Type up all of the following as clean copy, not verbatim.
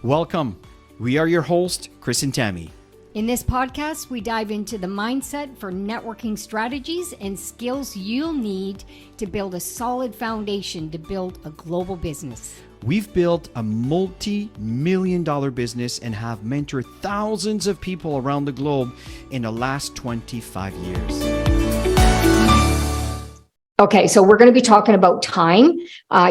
Welcome. We are your hosts, Chris and Tammy. In this podcast, we dive into the mindset for networking strategies and skills you'll need to build a solid foundation to build a global business. We've built a multi-million-dollar business and have mentored thousands of people around the globe in the last 25 years. Okay, so we're going to be talking about time.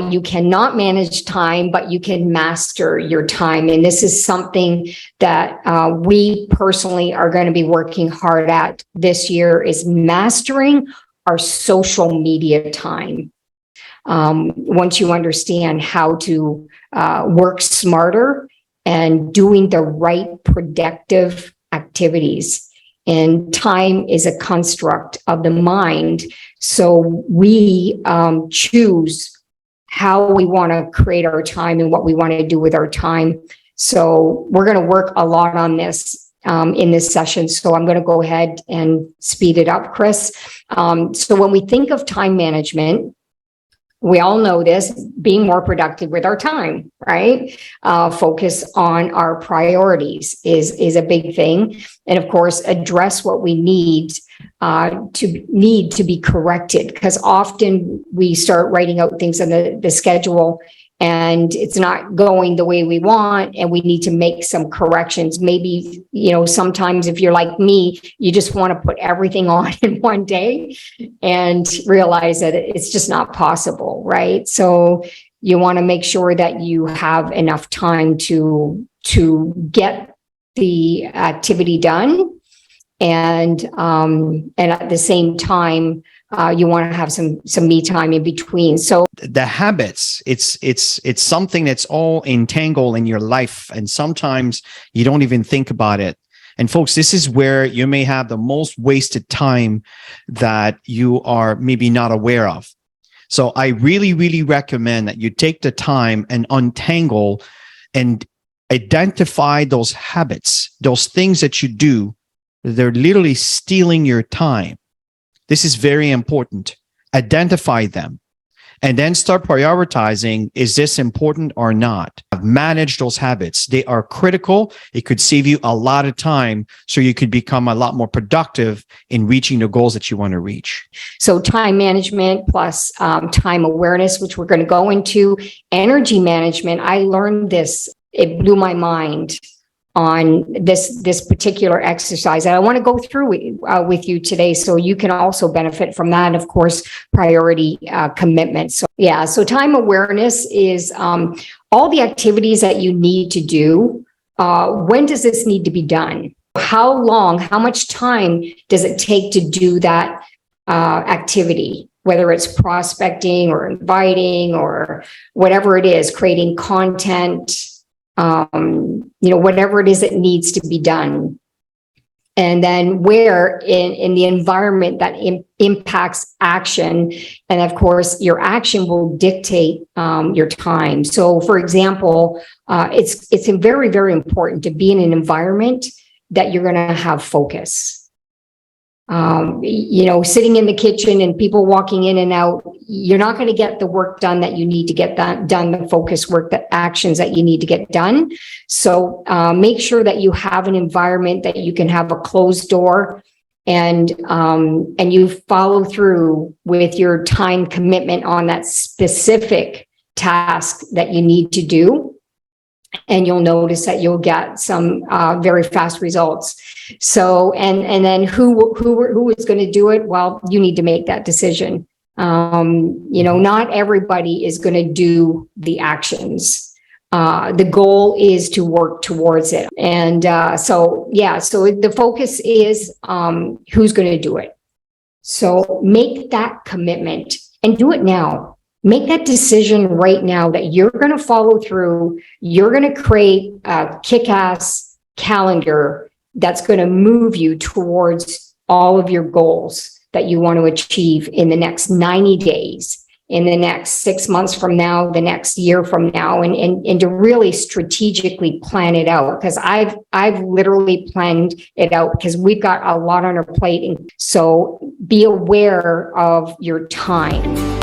You cannot manage time, but you can master your time. And this is something that we personally are going to be working hard at this year, is mastering our social media time. Once you understand how to work smarter and doing the right productive activities. And time is a construct of the mind. So we choose how we want to create our time and what we want to do with our time. So we're going to work a lot on this in this session. So I'm going to go ahead and speed it up, Chris. So when we think of time management, we all know this, being more productive with our time, right? Focus on our priorities is a big thing. And of course, address what we need to be corrected, because often we start writing out things on the schedule and it's not going the way we want, and we need to make some corrections. Maybe, sometimes if you're like me, you just want to put everything on in one day and realize that it's just not possible, right? So you want to make sure that you have enough time to get the activity done. And at the same time, you want to have some me time in between. So the habits, it's something that's all entangled in your life. And sometimes you don't even think about it. And folks, this is where you may have the most wasted time that you are maybe not aware of. So I really, really recommend that you take the time and untangle and identify those habits, those things that you do. They're literally stealing your time. This is very important. Identify them and then start prioritizing. Is this important or not? Manage those habits. They are critical. It could save you a lot of time so you could become a lot more productive in reaching the goals that you want to reach. So time management plus time awareness, which we're going to go into. Energy management. I learned this. It blew my mind on this particular exercise. And I want to go through it with you today so you can also benefit from that. And of course, priority commitment. So time awareness is all the activities that you need to do. When does this need to be done? How long, how much time does it take to do that activity? Whether it's prospecting or inviting or whatever it is, creating content, whatever it is that needs to be done. And then where in the environment that impacts action. And of course, your action will dictate your time. So for example, it's very, very important to be in an environment that you're going to have focus. Sitting in the kitchen and people walking in and out, you're not going to get the work done that you need to get done, the focus work, the actions that you need to get done. So make sure that you have an environment that you can have a closed door and you follow through with your time commitment on that specific task that you need to do. And you'll notice that you'll get some very fast results. So, and then who is going to do it? Well, you need to make that decision. Not everybody is going to do the actions. The goal is to work towards it. And so the focus is who's going to do it. So make that commitment and do it now. Make that decision right now that you're going to follow through. You're going to create a kick-ass calendar that's going to move you towards all of your goals that you want to achieve in the next 90 days, in the next 6 months from now, the next year from now, and to really strategically plan it out. Because I've literally planned it out because we've got a lot on our plate. And so be aware of your time.